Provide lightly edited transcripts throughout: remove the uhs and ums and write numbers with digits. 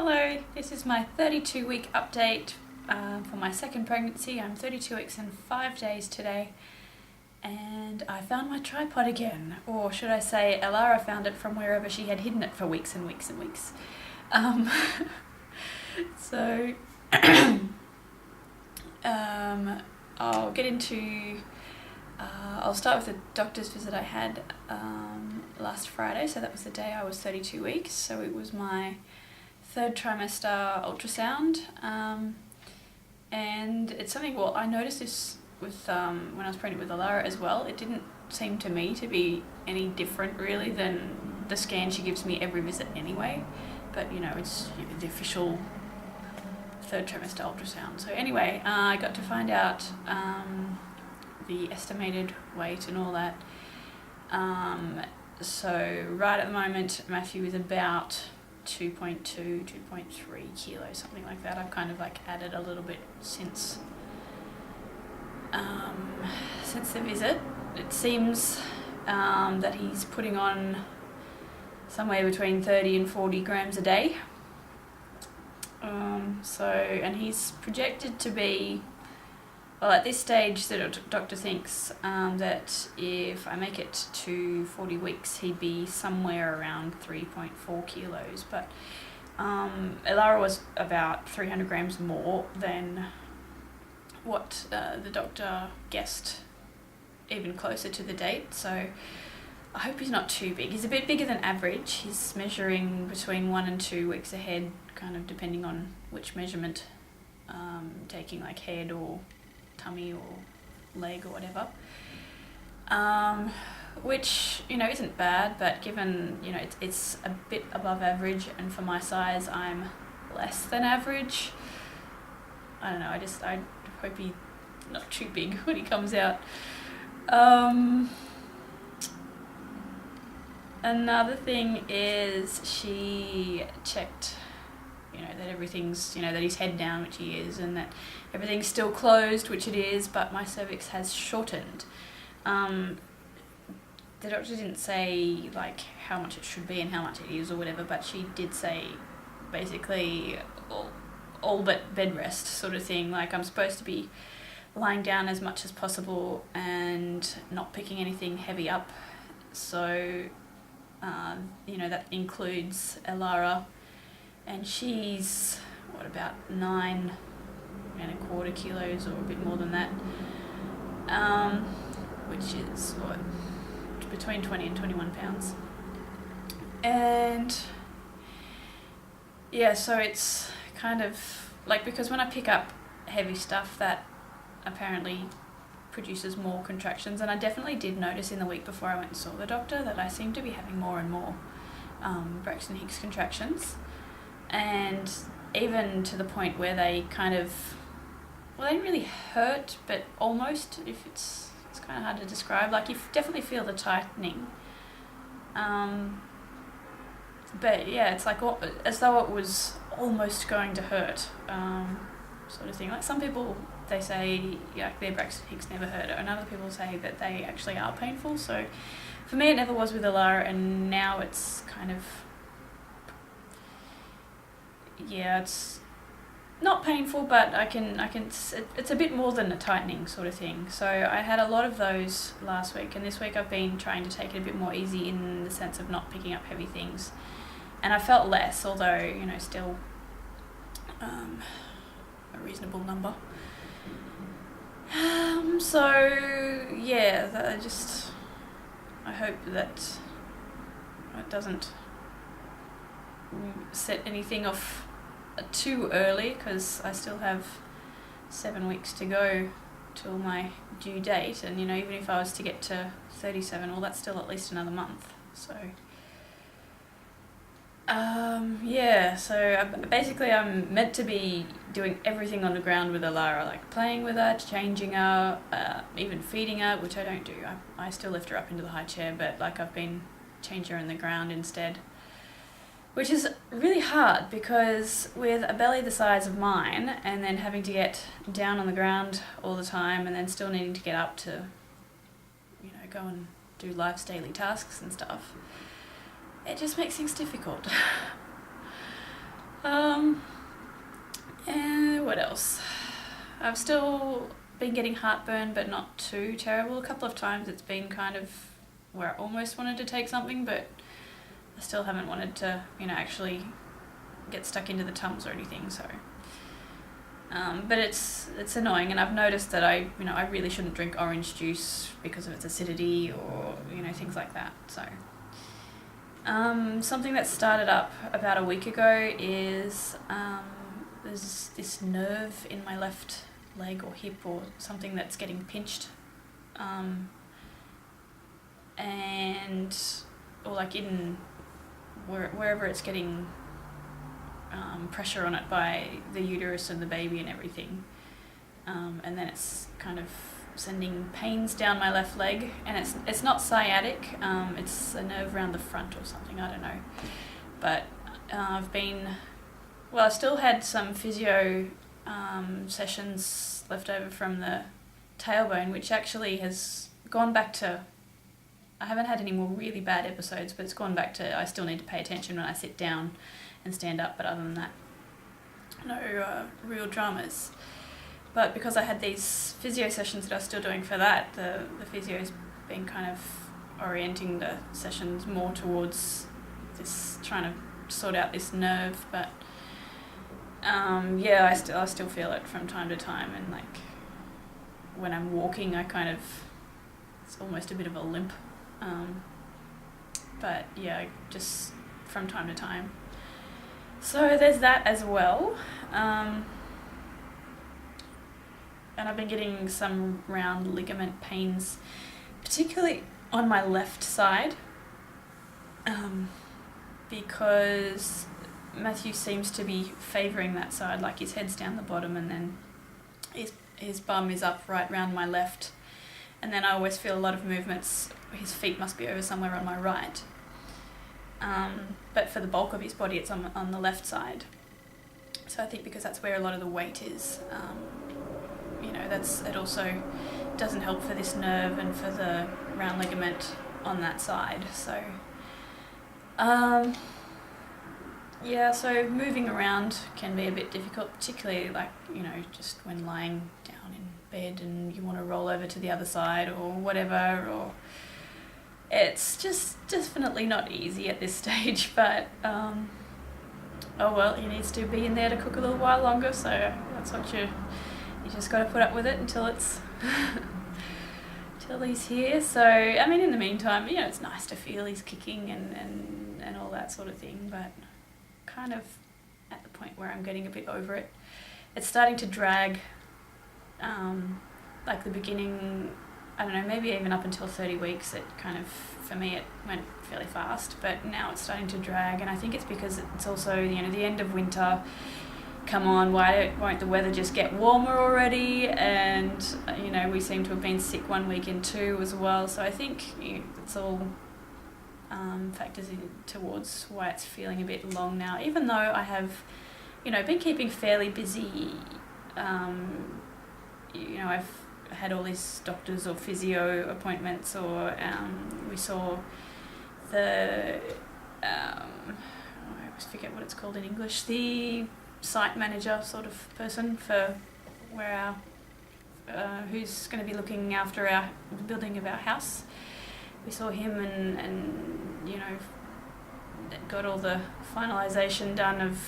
Hello, this is my 32-week update for my second pregnancy. I'm 32 weeks and 5 days today, and I found my tripod again, or should I say Elara found it from wherever she had hidden it for weeks and weeks and weeks. So I'll get into I'll start with the doctor's visit I had last Friday. So that was the day I was 32 weeks, so it was my third trimester ultrasound, and it's something, well, I noticed this with when I was pregnant with Elara as well. It didn't seem to me to be any different really than the scan she gives me every visit anyway, but you know, it's the official third trimester ultrasound. So anyway, I got to find out the estimated weight and all that. So right at the moment Matthew is about 2.2, 2.3 kilos, something like that. I've kind of like added a little bit since the visit. It seems that he's putting on somewhere between 30 and 40 grams a day. And he's projected to be, well, at this stage the doctor thinks that if I make it to 40 weeks he'd be somewhere around 3.4 kilos, but Elara was about 300 grams more than what the doctor guessed even closer to the date, so I hope he's not too big. He's a bit bigger than average. He's measuring between 1 and 2 weeks ahead, kind of depending on which measurement, taking like head or tummy or leg or whatever, which, you know, isn't bad, but given, you know, it's a bit above average, and for my size I'm less than average. I don't know, I hope he's not too big when he comes out. Another thing is she checked, you know, that everything's, you know, that he's head down, which he is, and that everything's still closed, which it is, but my cervix has shortened. The doctor didn't say like how much it should be and how much it is or whatever, but she did say basically all but bed rest sort of thing. Like, I'm supposed to be lying down as much as possible and not picking anything heavy up. So you know, that includes Elara, and she's what, about 9.25 kilos or a bit more than that, which is what, between 20 and 21 pounds. And yeah, so it's kind of like, because when I pick up heavy stuff that apparently produces more contractions, and I definitely did notice in the week before I went and saw the doctor that I seem to be having more and more Braxton Hicks contractions, and even to the point where they kind of, well, they didn't really hurt, but almost, if it's kind of hard to describe. Like, you definitely feel the tightening, but yeah, it's like as though it was almost going to hurt, sort of thing. Like, some people, they say, like, their Braxton Hicks never hurt, and other people say that they actually are painful. So for me it never was with Elara, and now it's kind of, yeah, it's not painful, but I can it's a bit more than a tightening sort of thing. So I had a lot of those last week, and this week I've been trying to take it a bit more easy in the sense of not picking up heavy things, and I felt less, although, you know, still a reasonable number. So yeah, I hope that it doesn't set anything off too early, because I still have 7 weeks to go till my due date, and you know, even if I was to get to 37, well, that's still at least another month. So yeah, so basically I'm meant to be doing everything on the ground with Elara, like playing with her, changing her, even feeding her, which I don't do. I still lift her up into the high chair, but like, I've been changing her in the ground instead, which is really hard, because with a belly the size of mine, and then having to get down on the ground all the time, and then still needing to get up to, you know, go and do life's daily tasks and stuff, it just makes things difficult. what else. I've still been getting heartburn, but not too terrible. A couple of times it's been kind of where I almost wanted to take something, but I still haven't wanted to, actually get stuck into the Tums or anything. So, but it's annoying, and I've noticed that I really shouldn't drink orange juice because of its acidity or things like that. So, something that started up about a week ago is there's this nerve in my left leg or hip or something that's getting pinched, and or like in wherever it's getting pressure on it by the uterus and the baby and everything, and then it's kind of sending pains down my left leg, and it's not sciatic, it's a nerve around the front or something, I don't know, but I still had some physio sessions left over from the tailbone, which actually has gone back to, I haven't had any more really bad episodes, but it's gone back to, I still need to pay attention when I sit down and stand up, but other than that, no real dramas. But because I had these physio sessions that I was still doing for that, the physio's been kind of orienting the sessions more towards this, trying to sort out this nerve, but I still feel it from time to time, and like when I'm walking it's almost a bit of a limp, but yeah, just from time to time. So there's that as well, and I've been getting some round ligament pains, particularly on my left side, because Matthew seems to be favouring that side, like his head's down the bottom and then his bum is up right round my left, and then I always feel a lot of movements, his feet must be over somewhere on my right, but for the bulk of his body it's on the left side. So I think because that's where a lot of the weight is, it also doesn't help for this nerve and for the round ligament on that side. So so moving around can be a bit difficult, particularly just when lying down in bed and you want to roll over to the other side or whatever, or it's just definitely not easy at this stage, but he needs to be in there to cook a little while longer, so that's what you just got to put up with it until it's till he's here. So I mean, in the meantime, it's nice to feel he's kicking and all that sort of thing, but kind of at the point where I'm getting a bit over it. It's starting to drag, like the beginning, I don't know, maybe even up until 30 weeks, it kind of, for me, it went fairly fast, but now it's starting to drag, and I think it's because it's also, the end of winter. Come on, why won't the weather just get warmer already? And, we seem to have been sick one weekend too as well, so I think it's all factors in towards why it's feeling a bit long now, even though I have, been keeping fairly busy. I've had all these doctors or physio appointments, or we saw the, I always forget what it's called in English, the site manager sort of person for where who's going to be looking after the building of our house. We saw him and got all the finalisation done of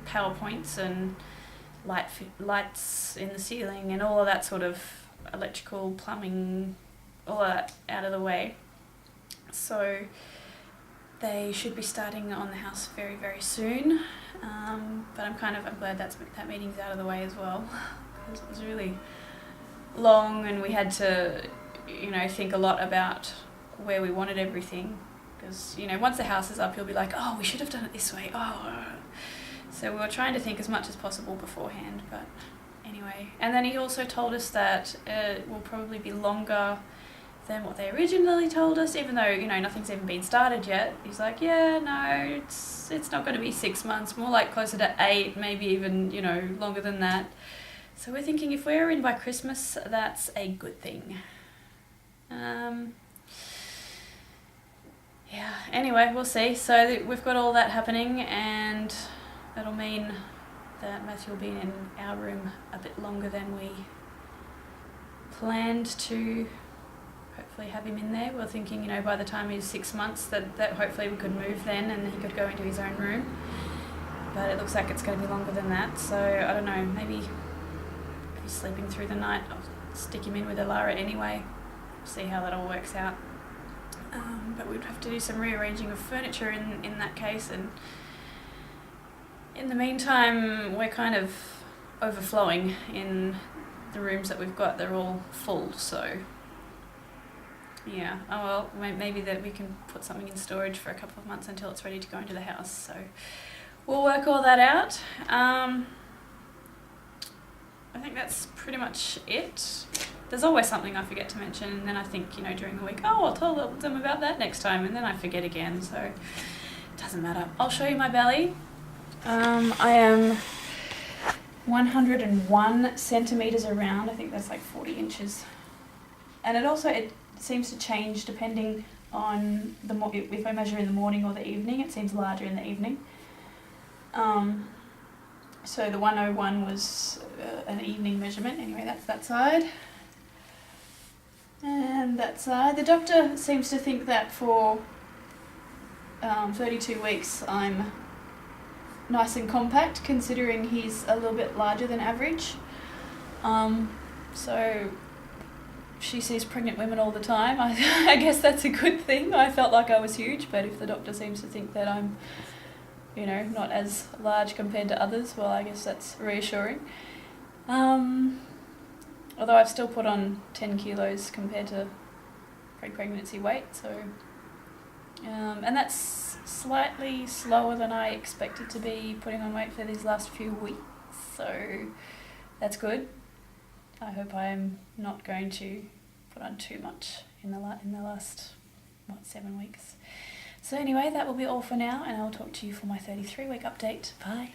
PowerPoints and lights in the ceiling and all of that sort of electrical, plumbing, all of that out of the way. So they should be starting on the house very, very soon. But I'm glad that meeting's out of the way as well, because it was really long and we had to, think a lot about where we wanted everything, because, once the house is up, you'll be like, oh, we should have done it this way. So we were trying to think as much as possible beforehand, but anyway. And then he also told us that it will probably be longer than what they originally told us, even though, nothing's even been started yet. He's like, yeah, no, it's not going to be 6 months, more like closer to 8, maybe even, longer than that. So we're thinking if we're in by Christmas, that's a good thing. Anyway, we'll see. So we've got all that happening, and that'll mean that Matthew will be in our room a bit longer than we planned to hopefully have him in there. We're thinking, by the time he's 6 months that hopefully we could move then and he could go into his own room. But it looks like it's going to be longer than that, so I don't know, maybe if he's sleeping through the night, I'll stick him in with Alara anyway, see how that all works out. But we'd have to do some rearranging of furniture in that case, and in the meantime we're kind of overflowing in the rooms that we've got. They're all full, so yeah. Oh well, maybe that we can put something in storage for a couple of months until it's ready to go into the house, so we'll work all that out. I think that's pretty much it. There's always something I forget to mention, and then I think, during the week, I'll tell them about that next time, and then I forget again, so it doesn't matter. I'll show you my belly. I am 101 centimetres around. I think that's like 40 inches. And it seems to change depending on if I measure in the morning or the evening. It seems larger in the evening. So the 101 was an evening measurement. Anyway, that's that side. And that side. The doctor seems to think that for 32 weeks I'm nice and compact, considering he's a little bit larger than average. So she sees pregnant women all the time. I guess that's a good thing. I felt like I was huge, but if the doctor seems to think that I'm not as large compared to others, well, I guess that's reassuring. Although I've still put on 10 kilos compared to pre-pregnancy weight, so and that's slightly slower than I expected to be putting on weight for these last few weeks, so that's good. I hope I'm not going to put on too much in the last 7 weeks. So anyway, that will be all for now, and I'll talk to you for my 33-week update. Bye.